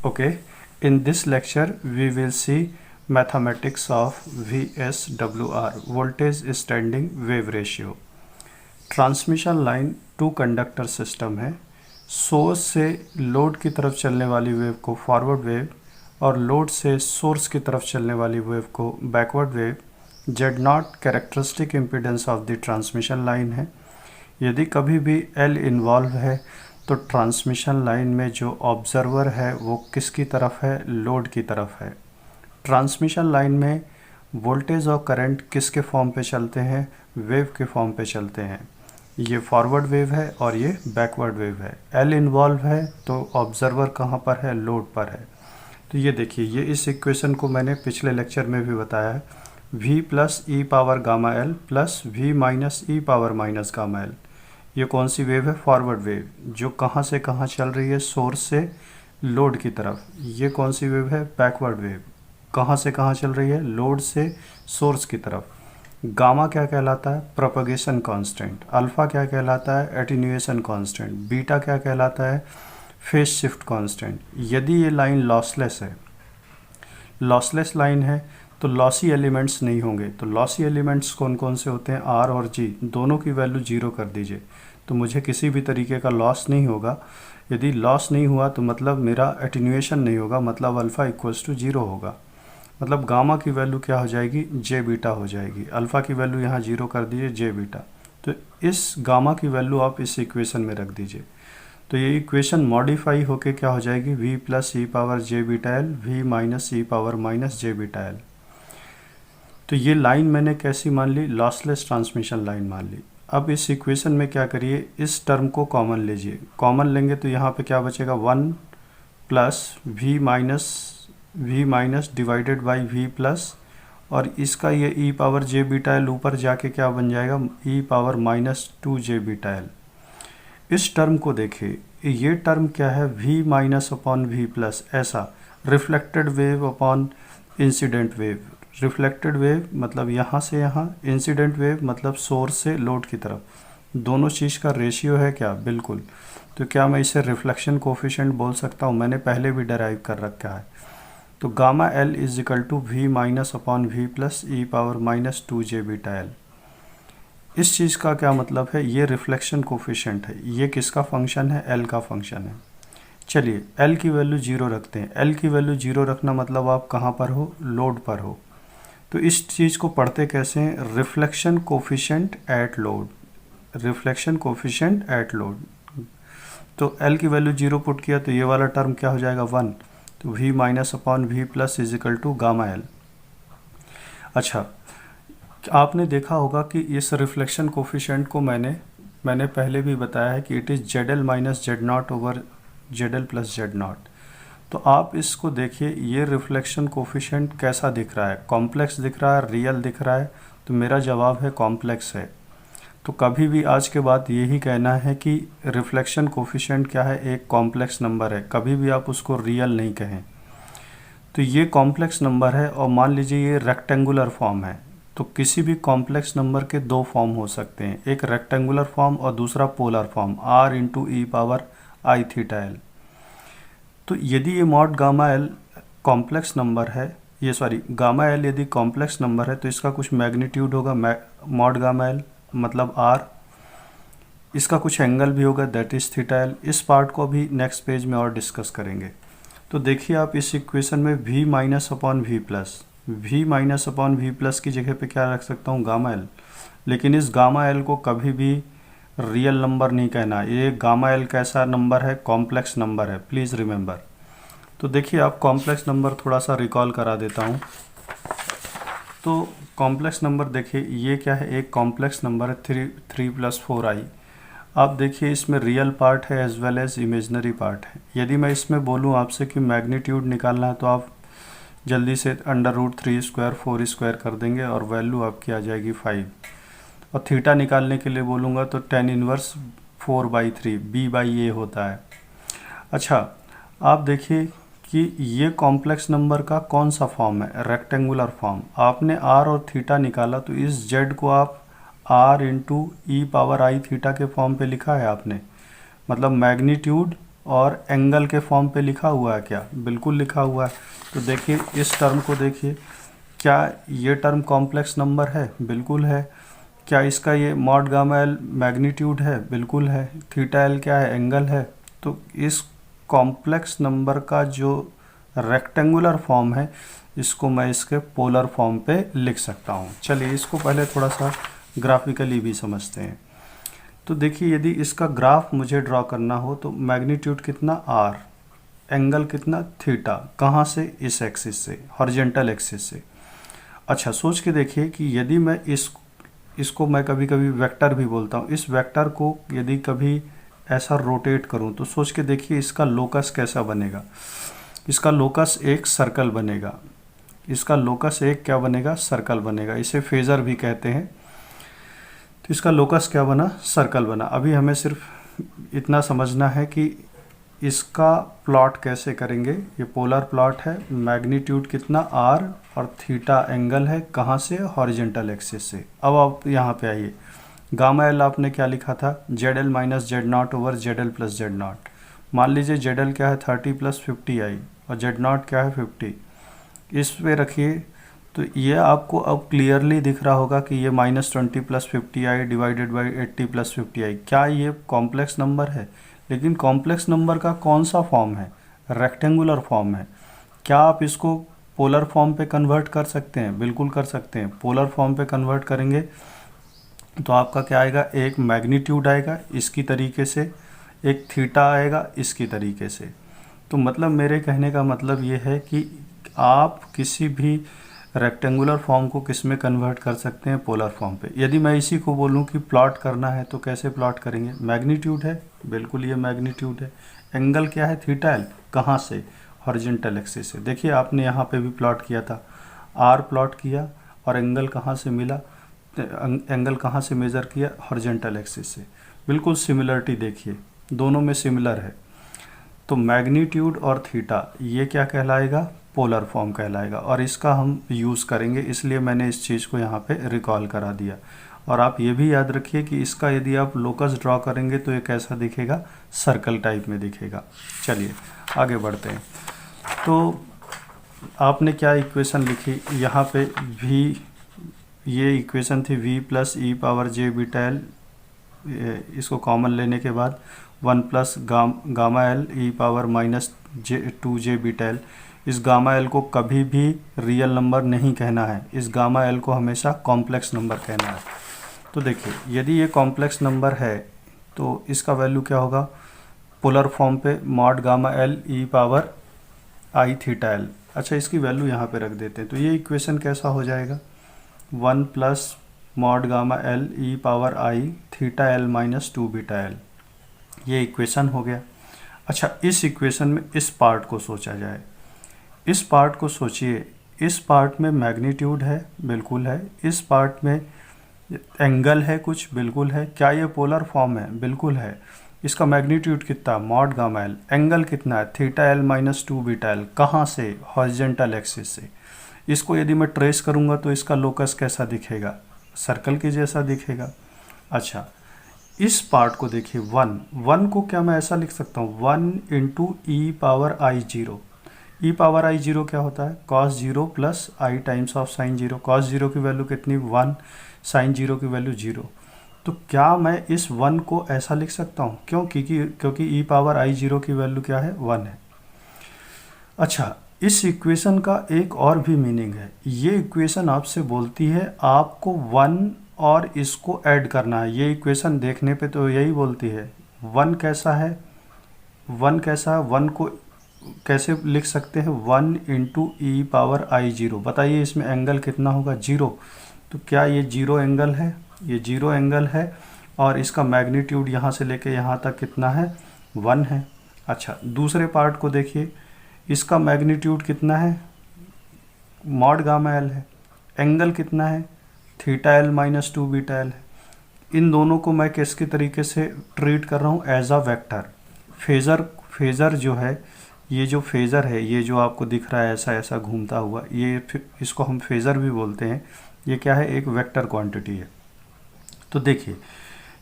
Okay, in this lecture we will see mathematics of VSWR, voltage standing wave ratio. Transmission line two conductor system है। Source से load की तरफ चलने वाली wave को forward wave और लोड से सोर्स की तरफ चलने वाली वेव को backward wave. Z0 characteristic impedance of the transmission line है। यदि कभी भी L इन्वॉल्व है तो ट्रांसमिशन लाइन में जो ऑब्जर्वर है वो किसकी तरफ है? लोड की तरफ है। ट्रांसमिशन लाइन में वोल्टेज और करंट किसके फॉर्म पे चलते हैं? वेव के फॉर्म पे चलते हैं। ये फॉरवर्ड वेव है और ये बैकवर्ड वेव है। L इन्वॉल्व है तो ऑब्जर्वर कहाँ पर है? लोड पर है। तो ये देखिए, ये इस इक्वेशन को मैंने पिछले लेक्चर में भी बताया है। V plus e power gamma L plus V minus e power minus gamma L। ये कौन सी वेव है? फॉरवर्ड वेव, जो कहाँ से कहाँ चल रही है? सोर्स से लोड की तरफ। ये कौन सी वेव है? बैकवर्ड वेव, कहाँ से कहाँ चल रही है? लोड से सोर्स की तरफ। गामा क्या कहलाता है? Propagation constant. अल्फ़ा क्या कहलाता है? Attenuation constant. बीटा क्या कहलाता है? Phase shift constant. यदि ये लाइन लॉसलेस है, लॉसलेस लाइन है तो लॉसी एलिमेंट्स नहीं होंगे। तो लॉसी एलिमेंट्स कौन कौन से होते हैं? आर और जी, दोनों की वैल्यू 0 कर दीजिए तो मुझे किसी भी तरीके का लॉस नहीं होगा। यदि लॉस नहीं हुआ तो मतलब मेरा एटीन्यूएशन नहीं होगा, मतलब अल्फ़ा इक्वल्स टू 0 होगा। मतलब गामा की वैल्यू क्या हो जाएगी? जे बीटा हो जाएगी। अल्फ़ा की वैल्यू यहाँ 0 कर दीजिए, जे बीटा। तो इस गामा की वैल्यू आप इस इक्वेशन में रख दीजिए। तो ये इक्वेशन मॉडिफाई होके क्या हो जाएगी? v प्लस ई पावर जे beta L, v minus e power minus j beta L. तो ये लाइन मैंने कैसी मान ली? लॉसलेस ट्रांसमिशन लाइन मान ली। अब इस इक्वेशन में क्या करिए? इस टर्म को कॉमन लीजिए। कॉमन लेंगे तो यहाँ पे क्या बचेगा? 1 plus we minus divided by V plus, और इसका ये ई पावर जे बीटा एल ऊपर जाके क्या बन जाएगा? ई पावर माइनस 2 जे बीटा एल। इस टर्म को देखिए, ये टर्म क्या है? v minus upon we plus, ऐसा reflected wave upon incident wave. Reflected wave मतलब यहाँ से यहाँ, इंसिडेंट वेव मतलब सोर्स से लोड की तरफ। दोनों चीज़ का रेशियो है क्या? बिल्कुल। तो क्या मैं इसे रिफ्लेक्शन कोफिशिएंट बोल सकता हूँ? मैंने पहले भी डराइव कर रखा है। तो gamma L is equal to v minus upon we plus e power minus 2 J beta L. इस चीज़ का क्या मतलब है? ये रिफ्लेक्शन कोफिशिएंट है। ये किसका फंक्शन है? L का फंक्शन है। चलिए L की वैल्यू 0 रखते हैं। L की वैल्यू 0 रखना मतलब आप कहाँ पर हो? लोड पर हो। तो इस चीज़ को पढ़ते कैसे हैं? Reflection coefficient at load. Reflection coefficient at load. तो L की वैल्यू 0 पुट किया तो ये वाला टर्म क्या हो जाएगा? 1। तो v minus upon we plus is equal to gamma L। अच्छा, आपने देखा होगा कि इस रिफ्लेक्शन कोफिशिएंट को मैंने पहले भी बताया है कि it is ZL minus Z0 over ZL plus Z0। तो आप इसको देखिए, ये रिफ्लेक्शन कोफिशिएंट कैसा दिख रहा है? कॉम्प्लेक्स दिख रहा है? रियल दिख रहा है? तो मेरा जवाब है कॉम्प्लेक्स है। तो कभी भी आज के बाद यही कहना है कि रिफ्लेक्शन कोफिशिएंट क्या है? एक कॉम्प्लेक्स नंबर है। कभी भी आप उसको रियल नहीं कहें। तो ये कॉम्प्लेक्स नंबर है और मान लीजिए ये रेक्टेंगुलर फॉर्म है। तो किसी भी कॉम्प्लेक्स नंबर के दो फॉर्म हो सकते हैं, एक रेक्टेंगुलर फॉर्म और दूसरा polar form, r into E power I theta L. तो यदि ये mod gamma L complex number है, ये सॉरी गामा एल यदि कॉम्प्लेक्स नंबर है तो इसका कुछ मैग्नीट्यूड होगा मॉड गामा एल मतलब r। इसका कुछ एंगल भी होगा, दैट इज थीटा एल। इस पार्ट को भी नेक्स्ट पेज में और डिस्कस करेंगे। तो देखिए आप इस इक्वेशन में v minus upon we plus, v minus upon we plus की जगह पे क्या रख सकता हूँ? Gamma L. लेकिन इस गामा एल को कभी भी रियल नंबर नहीं कहना। ये गामा एल कैसा नंबर है? कॉम्प्लेक्स नंबर है, प्लीज़ रिमेंबर। तो देखिए आप कॉम्प्लेक्स नंबर थोड़ा सा रिकॉल करा देता हूँ। तो कॉम्प्लेक्स नंबर देखिए ये क्या है? एक कॉम्प्लेक्स नंबर है 3 प्लस 4i। आप देखिए इसमें रियल पार्ट है as well as imaginary part है। यदि मैं इसमें बोलूँ आपसे कि मैग्नीट्यूड निकालना है तो आप जल्दी से √3 स्क्वायर 4 स्क्वायर कर देंगे और वैल्यू आपकी आ जाएगी 5। और थीटा निकालने के लिए बोलूँगा तो tan इनवर्स 4/3 b/a होता है। अच्छा, आप देखिए कि ये कॉम्प्लेक्स नंबर का कौन सा फॉर्म है? Rectangular form. आपने r और थीटा निकाला तो इस z को आप r into E power I theta के फॉर्म पे लिखा है आपने। मतलब मैग्नीट्यूड और एंगल के फॉर्म पे लिखा हुआ है क्या? बिल्कुल लिखा हुआ है। तो देखिए इस टर्म को देखिए, क्या ये टर्म कॉम्प्लेक्स नंबर है? बिल्कुल है। क्या इसका ये मॉड गामा एल मैग्नीट्यूड है? बिल्कुल है। थीटा एल क्या है? एंगल है। तो इस कॉम्प्लेक्स नंबर का जो रेक्टेंगुलर फॉर्म है, इसको मैं इसके पोलर फॉर्म पे लिख सकता हूँ। चलिए इसको पहले थोड़ा सा ग्राफिकली भी समझते हैं। तो देखिए यदि इसका ग्राफ मुझे ड्रॉ करना हो तो मैग्नीट्यूड कितना आर, एंगल कितना थीटा, कहाँ से? इस एक्सिस से, हॉरिजेंटल एक्सिस से। अच्छा सोच के देखिए कि यदि मैं इसको मैं कभी कभी वेक्टर भी बोलता हूँ, इस वेक्टर को यदि कभी ऐसा रोटेट करूँ तो सोच के देखिए इसका लोकस कैसा बनेगा। इसका लोकस एक सर्कल बनेगा। इसका लोकस एक क्या बनेगा? सर्कल बनेगा। इसे फेजर भी कहते हैं। तो इसका लोकस क्या बना? सर्कल बना। अभी हमें सिर्फ इतना समझना है कि इसका प्लॉट कैसे करेंगे। ये पोलर प्लॉट है, मैग्नीट्यूड कितना आर और थीटा एंगल है, कहाँ से? हॉरिजेंटल एक्सिस से। अब आप यहाँ पे आइए, गामा एल आपने क्या लिखा था? Z L minus Z naught over Z L plus Z not. मान लीजिए जेड एल क्या है? 30 प्लस 50 आई और जेड नॉट क्या है? 50। इस पे रखिए तो ये आपको अब क्लियरली दिख रहा होगा कि ये -20 plus 50 I divided by 80 plus 50 आई। क्या ये कॉम्प्लेक्स नंबर है? लेकिन कॉम्प्लेक्स नंबर का कौन सा फॉर्म है? रेक्टेंगुलर फॉर्म है। क्या आप इसको पोलर फॉर्म पे कन्वर्ट कर सकते हैं? बिल्कुल कर सकते हैं। पोलर फॉर्म पे कन्वर्ट करेंगे तो आपका क्या आएगा? एक मैग्नीट्यूड आएगा इसकी तरीके से, एक थीटा आएगा इसकी तरीके से। तो मतलब मेरे कहने का मतलब ये है कि आप किसी भी रेक्टेंगुलर फॉर्म को किस में कन्वर्ट कर सकते हैं? पोलर फॉर्म पे। यदि मैं इसी को बोलूं कि प्लॉट करना है तो कैसे प्लॉट करेंगे? मैग्नीट्यूड है, बिल्कुल ये मैग्नीट्यूड है। एंगल क्या है? थीटा एल, कहाँ से? हॉरिजेंटल एक्सिस से। देखिए आपने यहाँ पे भी प्लॉट किया था, आर प्लॉट किया और एंगल कहाँ से मिला? एंगल कहाँ से मेज़र किया? हॉरिजेंटल एक्सिस से। बिल्कुल सिमिलरिटी देखिए, दोनों में सिमिलर है। तो मैग्नीट्यूड और थीटा ये क्या कहलाएगा? पोलर फॉर्म कहलाएगा। और इसका हम यूज़ करेंगे, इसलिए मैंने इस चीज़ को यहाँ पे रिकॉल करा दिया। और आप ये भी याद रखिए कि इसका यदि आप लोकस ड्रॉ करेंगे तो ये कैसा दिखेगा? सर्कल टाइप में दिखेगा। चलिए आगे बढ़ते हैं। तो आपने क्या इक्वेशन लिखी यहाँ पे? v, ये इक्वेशन थी v प्लस ई पावर जे बीटा एल, इसको कॉमन लेने के बाद 1 plus gamma L e power minus two जे बीटा एल। इस गामा एल को कभी भी रियल नंबर नहीं कहना है, इस गामा एल को हमेशा कॉम्प्लेक्स नंबर कहना है। तो देखिए यदि ये कॉम्प्लेक्स नंबर है तो इसका वैल्यू क्या होगा? पोलर फॉर्म पे mod gamma L e power I theta L. अच्छा इसकी वैल्यू यहाँ पे रख देते हैं। तो ये इक्वेशन कैसा हो जाएगा? 1 plus mod gamma L e power I theta L minus two beta L, ये इक्वेशन हो गया। अच्छा इस इक्वेशन में इस पार्ट को सोचा जाए। इस पार्ट को सोचिए, इस पार्ट में मैग्नीट्यूड है, बिल्कुल है। इस पार्ट में एंगल है कुछ, बिल्कुल है। क्या ये पोलर फॉर्म है? बिल्कुल है। इसका मैग्नीट्यूड कितना? Mod gamma L. एंगल कितना है? Theta L minus two beta L. कहाँ से? हॉरिजेंटल एक्सिस से। इसको यदि मैं ट्रेस करूँगा तो इसका लोकस कैसा दिखेगा? सर्कल के जैसा दिखेगा। अच्छा इस पार्ट को देखिए, 1 को क्या मैं ऐसा लिख सकता हूँ? 1 इंटू ई पावर आई जीरो। ई पावर आई जीरो क्या होता है? Cos zero plus I times of sine zero. Cos zero की वैल्यू कितनी? 1, साइन जीरो की वैल्यू 0। तो क्या मैं इस 1 को ऐसा लिख सकता हूँ? क्यों? क्योंकि ई पावर आई जीरो की वैल्यू क्या है? 1 है। अच्छा इस इक्वेशन का एक और भी मीनिंग है। ये इक्वेशन आपसे बोलती है आपको 1 और इसको ऐड करना है। ये इक्वेशन देखने पे तो यही बोलती है। 1 कैसा है? 1 कैसा है? 1 को कैसे लिख सकते हैं? 1 इंटू ई पावर आई जीरो। बताइए इसमें एंगल कितना होगा? 0। तो क्या ये 0 एंगल है? ये 0 एंगल है। और इसका मैग्नीट्यूड यहाँ से लेके यहाँ तक कितना है? 1 है। अच्छा दूसरे पार्ट को देखिए, इसका मैग्नीट्यूड कितना है? मॉड गामा एल है। एंगल कितना है? Theta L minus two beta L है। इन दोनों को मैं किसके तरीके से ट्रीट कर रहा हूँ? As a vector. फेज़र जो है, ये जो फेज़र है, ये जो आपको दिख रहा है ऐसा ऐसा घूमता हुआ, ये इसको हम फेज़र भी बोलते हैं। ये क्या है? एक वेक्टर क्वांटिटी है। तो देखिए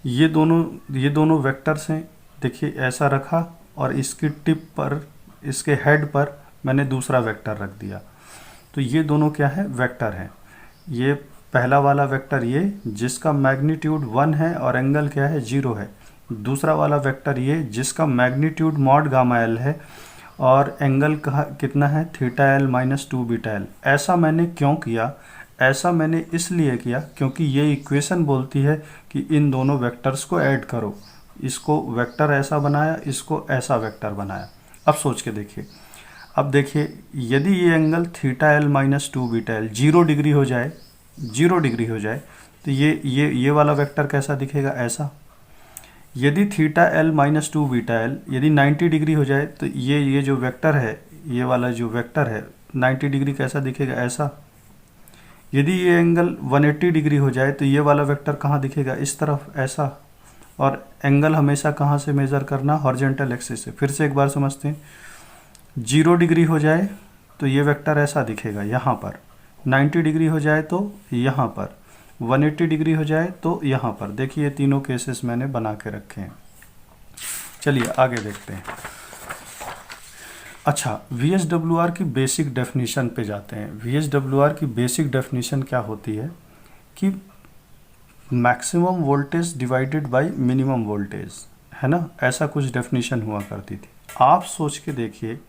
ये दोनों वेक्टर्स हैं। देखिए ऐसा रखा और इसकी टिप पर, इसके हेड पर मैंने दूसरा वेक्टर रख दिया। तो ये दोनों क्या है, वेक्टर हैं। ये पहला वाला वेक्टर ये जिसका मैग्नीट्यूड 1 है और एंगल क्या है, 0 है। दूसरा वाला वेक्टर ये जिसका मैग्नीट्यूड मॉड गामा एल है और एंगल का कितना है, theta L minus 2 beta L. ऐसा मैंने क्यों किया, ऐसा मैंने इसलिए किया क्योंकि ये इक्वेशन बोलती है कि इन दोनों वेक्टर्स को ऐड करो। इसको वेक्टर ऐसा बनाया, इसको ऐसा वेक्टर बनाया। अब सोच के देखिए, अब देखिए यदि ये angle theta L minus 2 beta L 0 degree हो जाए, 0 डिग्री हो जाए, तो ये वाला वेक्टर कैसा दिखेगा, ऐसा। यदि theta L minus 2 beta L यदि 90 डिग्री हो जाए तो ये जो वेक्टर है, ये वाला जो वेक्टर है 90 डिग्री कैसा दिखेगा, ऐसा। यदि ये एंगल 180 डिग्री हो जाए तो ये वाला वेक्टर कहाँ दिखेगा, इस तरफ, ऐसा। और एंगल हमेशा कहाँ से मेज़र करना, हॉरिजॉन्टल एक्सिस से। फिर से एक बार समझते हैं, 0 डिग्री हो जाए तो ये वेक्टर ऐसा दिखेगा यहाँ पर, 90 डिग्री हो जाए तो यहाँ पर, 180 डिग्री हो जाए तो यहाँ पर। देखिए ये तीनों केसेस मैंने बना के रखे हैं। चलिए आगे देखते हैं। अच्छा, VSWR की बेसिक डेफिनेशन पे जाते हैं। VSWR की बेसिक डेफिनेशन क्या होती है कि maximum voltage divided by minimum voltage, है ना, ऐसा कुछ डेफिनेशन हुआ करती थी। आप सोच के देखिए,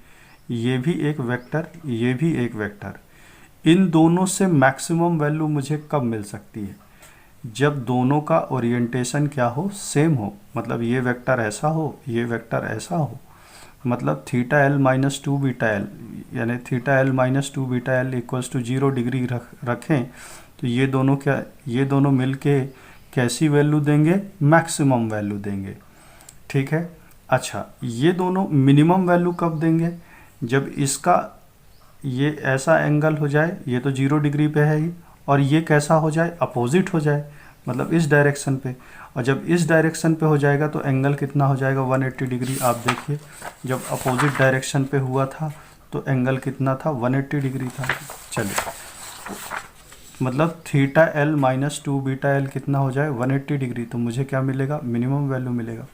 ये भी एक वेक्टर, ये भी एक वेक्टर, इन दोनों से मैक्सिमम वैल्यू मुझे कब मिल सकती है, जब दोनों का ओरिएंटेशन क्या हो, सेम हो। मतलब ये वेक्टर ऐसा हो, ये वेक्टर ऐसा हो। मतलब theta L minus 2 beta L, यानी theta L minus 2 beta L equals to 0 degree रखें तो ये दोनों क्या, ये दोनों मिलके कैसी वैल्यू देंगे, मैक्सिमम वैल्यू देंगे। ठीक है। अच्छा, ये दोनों मिनिमम वैल्यू कब देंगे, जब इसका ये ऐसा एंगल हो जाए, ये तो 0 डिग्री पे है ही, और ये कैसा हो जाए, अपोजिट हो जाए, मतलब इस डायरेक्शन पे। और जब इस डायरेक्शन पे हो जाएगा तो एंगल कितना हो जाएगा, 180 डिग्री। आप देखिए जब अपोजिट डायरेक्शन पे हुआ था तो एंगल कितना था, 180 डिग्री था। चलिए, मतलब theta L minus 2 beta L कितना हो जाए, 180 डिग्री। तो मुझे क्या मिलेगा, मिनिमम वैल्यू मिलेगा।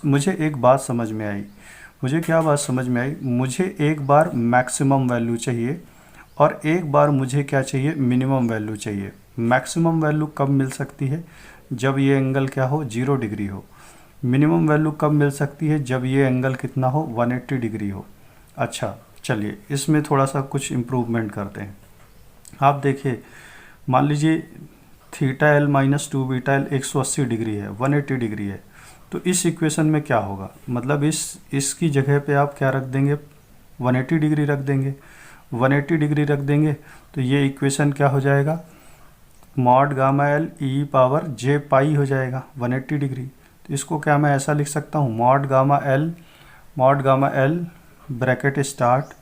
मुझे एक बात समझ में आई। मुझे क्या बात समझ में आई, मुझे एक बार मैक्सिमम वैल्यू चाहिए और एक बार मुझे क्या चाहिए, मिनिमम वैल्यू चाहिए। मैक्सिमम वैल्यू कब मिल सकती है, जब ये एंगल क्या हो, 0 डिग्री हो। मिनिमम वैल्यू कब मिल सकती है, जब ये एंगल कितना हो, 180 डिग्री हो। अच्छा चलिए, इसमें थोड़ा सा कुछ इम्प्रूवमेंट करते हैं। आप देखिए, मान लीजिए theta L minus 2 beta L 180 degree है, 180 डिग्री है। तो इस इक्वेशन में क्या होगा, मतलब इसकी जगह पे आप क्या रख देंगे, 180 डिग्री रख देंगे। 180 डिग्री रख देंगे तो ये इक्वेशन क्या हो जाएगा, mod gamma L e power J pi हो जाएगा, 180 डिग्री। तो इसको क्या मैं ऐसा लिख सकता हूँ, mod gamma L bracket start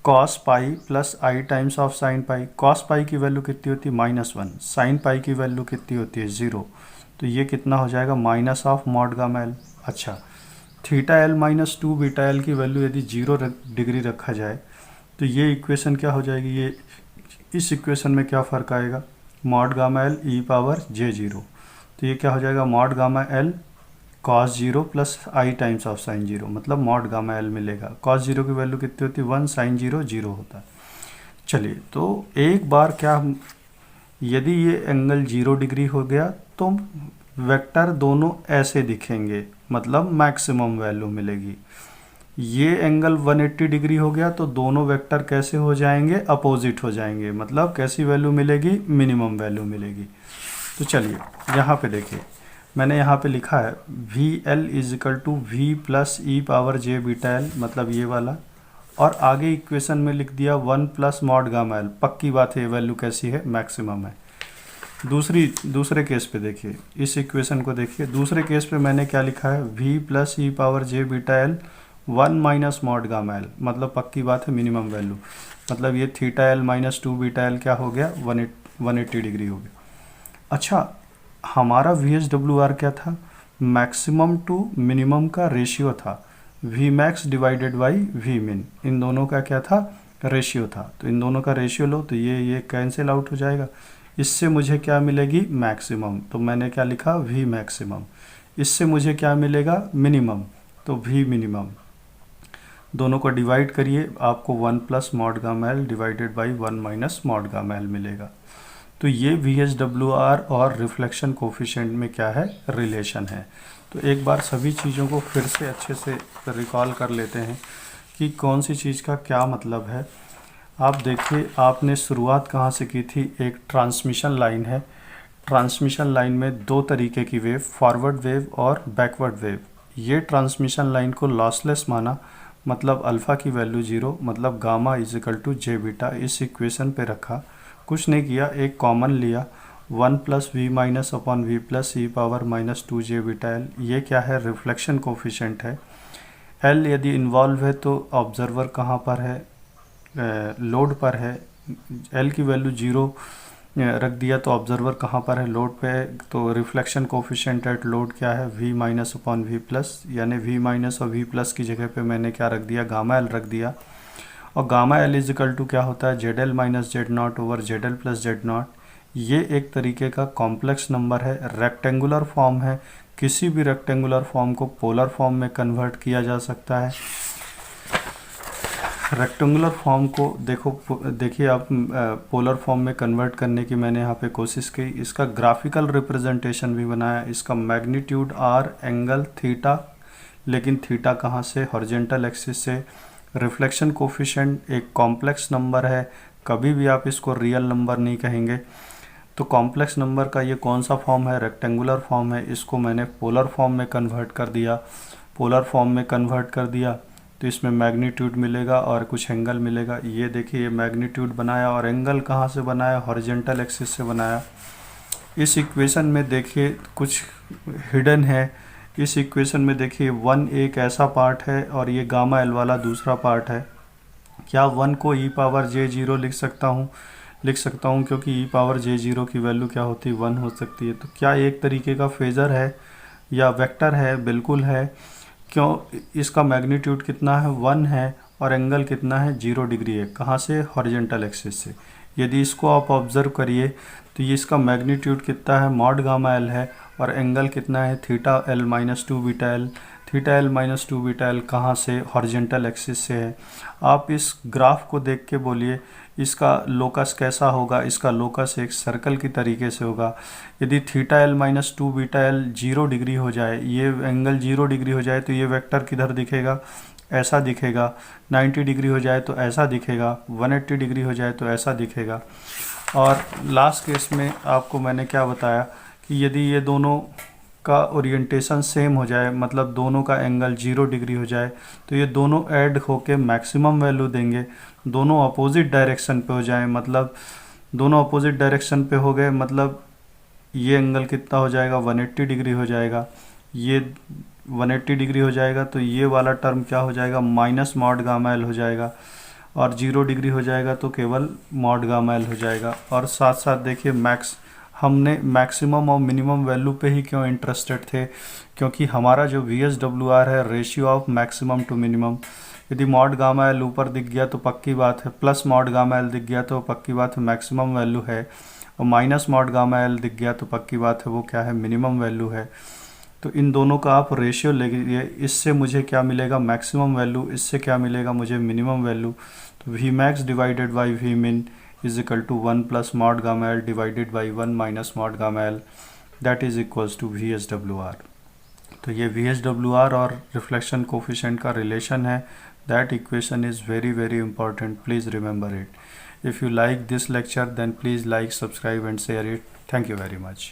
cos pi plus I times of sine pi. Cos pi की वैल्यू कितनी होती है, -1। साइन पाई की वैल्यू कितनी होती है, 0। तो ये कितना हो जाएगा, minus of mod gamma L. अच्छा, theta L minus 2 beta L की वैल्यू यदि 0 डिग्री रखा जाए तो ये इक्वेशन क्या हो जाएगी, ये इस इक्वेशन में क्या फ़र्क आएगा, mod gamma L e power J 0। तो ये क्या हो जाएगा, mod gamma L cos 0 plus I times of sine 0, मतलब मॉड गामा एल मिलेगा। कॉस 0 की वैल्यू कितनी होती है, 1, साइन 0 0 होता है। चलिए, तो एक बार क्या, यदि ये एंगल 0 डिग्री हो गया तो वेक्टर दोनों ऐसे दिखेंगे, मतलब मैक्सिमम वैल्यू मिलेगी। ये एंगल 180 डिग्री हो गया तो दोनों वेक्टर कैसे हो जाएंगे, अपोजिट हो जाएंगे, मतलब कैसी वैल्यू मिलेगी, मिनिमम वैल्यू मिलेगी। तो चलिए यहाँ पे देखिए, मैंने यहाँ पे लिखा है v L is equal to v plus e power J beta L, मतलब ये वाला, और आगे इक्वेशन में लिख दिया 1 प्लस मॉड गामा एल। पक्की बात है, वैल्यू कैसी है, मैक्सिमम है। दूसरे केस पे देखिए, इस इक्वेशन को देखिए। दूसरे केस पे मैंने क्या लिखा है, वी प्लस ई पावर जे beta L 1 minus mod gamma L, मतलब पक्की बात है, मिनिमम वैल्यू। मतलब ये theta L minus 2 beta L क्या हो गया, 180 डिग्री हो गया। अच्छा, हमारा VSWR क्या था, मैक्सिमम टू मिनिमम का रेशियो था, v max divided by we min. इन दोनों का क्या था, रेशियो था। तो इन दोनों का रेशियो लो तो ये कैंसिल आउट हो जाएगा। इससे मुझे क्या मिलेगी, मैक्सिमम। तो मैंने क्या लिखा, वी मैक्सिमम। इससे मुझे क्या मिलेगा, मिनिमम। तो वी मिनिमम, दोनों को डिवाइड करिए, आपको 1 plus mod gamma L divided by 1 minus mod gamma L मिलेगा। तो ये VSWR और रिफ्लेक्शन कोफिशिएंट में क्या है, रिलेशन है। तो एक बार सभी चीज़ों को फिर से अच्छे से रिकॉल कर लेते हैं कि कौन सी चीज़ का क्या मतलब है। आप देखिए, आपने शुरुआत कहाँ से की थी, एक ट्रांसमिशन लाइन है। ट्रांसमिशन लाइन में दो तरीके की वेव, फॉरवर्ड वेव और बैकवर्ड वेव। ये ट्रांसमिशन लाइन को लॉसलेस माना, मतलब अल्फ़ा की वैल्यू 0, मतलब gamma is equal to J beta, इस इक्वेशन पे रखा, कुछ नहीं किया, एक कॉमन लिया 1 plus we minus upon we plus e power minus 2 J beta L. ये क्या है, रिफ्लेक्शन कोफिशिएंट है। एल यदि इन्वॉल्व है तो ऑब्जर्वर कहाँ पर है, लोड पर है। एल की वैल्यू 0 रख दिया तो ऑब्जर्वर कहाँ पर है, लोड पे है। तो रिफ्लेक्शन कोफिशिएंट एट लोड क्या है, v minus upon we plus, यानी वी माइनस और वी प्लस की जगह पे मैंने क्या रख दिया, गामा एल रख दिया। और gamma L is equal to क्या होता है, Z L minus Z naught over Z L plus Z naught. ये एक तरीके का कॉम्प्लेक्स नंबर है, रेक्टेंगुलर फॉर्म है। किसी भी रेक्टेंगुलर फॉर्म को पोलर फॉर्म में कन्वर्ट किया जा सकता है। रेक्टेंगुलर फॉर्म को देखिए आप, पोलर फॉर्म में कन्वर्ट करने की मैंने यहाँ पे कोशिश की। इसका ग्राफिकल रिप्रेजेंटेशन भी बनाया, इसका मैग्नीट्यूड आर, एंगल थीटा, लेकिन थीटा कहाँ से, हॉरिजॉन्टल एक्सिस से। रिफ्लेक्शन कोफिशिएंट एक कॉम्प्लेक्स नंबर है, कभी भी आप इसको रियल नंबर नहीं कहेंगे। तो कॉम्प्लेक्स नंबर का ये कौन सा फॉर्म है, रेक्टेंगुलर फॉर्म है। इसको मैंने पोलर फॉर्म में कन्वर्ट कर दिया। पोलर फॉर्म में कन्वर्ट कर दिया तो इसमें मैग्नीट्यूड मिलेगा और कुछ एंगल मिलेगा। ये देखिए, ये मैग्नीट्यूड बनाया और एंगल कहाँ से बनाया, हॉरिजॉन्टल एक्सिस से बनाया। इस इक्वेशन में देखिए कुछ हिडन है। इस इक्वेशन में देखिए 1 एक ऐसा पार्ट है और ये गामा एल वाला दूसरा पार्ट है। क्या 1 को ई पावर जे 0 लिख सकता हूँ, लिख सकता हूँ, क्योंकि ई पावर जे 0 की वैल्यू क्या होती है, 1 हो सकती है। तो क्या एक तरीके का फेज़र है या वेक्टर है, बिल्कुल है। क्यों, इसका मैग्नीट्यूड कितना है, 1 है, और एंगल कितना है, 0 डिग्री है। कहाँ से, हॉरिजॉन्टल एक्सिस से। यदि इसको आप ऑब्जर्व करिए तो ये इसका मैग्नीट्यूड कितना है, मॉड गामा एल है, और एंगल कितना है, theta L minus 2 beta L. Theta L minus 2 beta L कहाँ से, हॉरिजॉन्टल एक्सिस से है। आप इस ग्राफ को देख के बोलिए इसका लोकस कैसा होगा। इसका लोकस एक सर्कल की तरीके से होगा। यदि theta L minus 2 beta L 0 degree हो जाए, ये एंगल 0 डिग्री हो जाए, तो ये वेक्टर किधर दिखेगा, ऐसा दिखेगा। 90 डिग्री हो जाए तो ऐसा दिखेगा, 180 डिग्री हो जाए तो ऐसा दिखेगा। और लास्ट केस में आपको मैंने क्या बताया कि यदि ये दोनों का ओरिएंटेशन सेम हो जाए, मतलब दोनों का एंगल 0 डिग्री हो जाए, तो ये दोनों ऐड होके मैक्सिमम वैल्यू देंगे। दोनों अपोजिट डायरेक्शन पे हो जाए, मतलब दोनों अपोजिट डायरेक्शन पे हो गए, मतलब ये एंगल कितना हो जाएगा, 180 डिग्री हो जाएगा। ये 180 डिग्री हो जाएगा तो ये वाला टर्म क्या हो जाएगा, माइनस मॉड गामा एल हो जाएगा। और 0 डिग्री हो जाएगा तो केवल मॉड गामा एल हो जाएगा। और साथ साथ देखिए हमने मैक्सिमम और मिनिमम वैल्यू पे ही क्यों इंटरेस्टेड थे, क्योंकि हमारा जो VSWR है ratio of maximum to minimum. यदि मॉड गामा एल ऊपर दिख गया तो पक्की बात है, प्लस मॉड गामा एल दिख गया तो पक्की बात है मैक्सिमम वैल्यू है, और माइनस मॉड गामा एल दिख गया तो पक्की बात है वो क्या है, मिनिमम वैल्यू है। तो इन दोनों का आप रेशियो लेंगे, इससे मुझे क्या मिलेगा, मैक्सिमम वैल्यू, इससे क्या मिलेगा मुझे, मिनिमम वैल्यू। तो V max divided by we min is equal to 1 plus mod gamma L divided by 1 minus mod gamma L, that is equals to VSWR। तो ये VSWR और रिफ्लेक्शन कोफिशिएंट का relation है। That equation is very very important, please remember it. If you like this lecture then please like, subscribe and share it. Thank you very much.